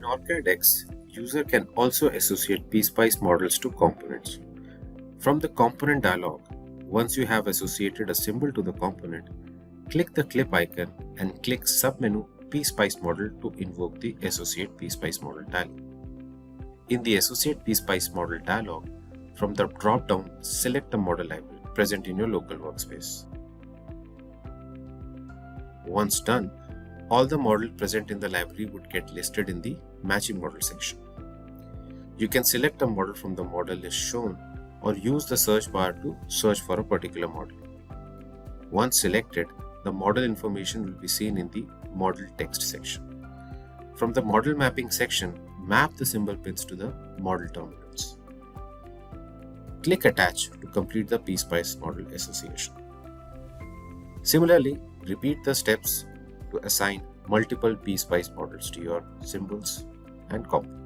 OrCAD X, user can also associate PSpice models to components. From the component dialog, once you have associated a symbol to the component, click the clip icon and click submenu PSpice model to invoke the Associate PSpice model dialog. In the Associate PSpice model dialog, from the drop-down, select the model library present in your local workspace. Once done, all the models present in the library would get listed in the Matching Model section. You can select a model from the model list shown or use the search bar to search for a particular model. Once selected, the model information will be seen in the Model Text section. From the Model Mapping section, map the symbol pins to the model terminals. Click Attach to complete the PSpice model association. Similarly, repeat the steps to assign multiple PSpice models to your symbols and components.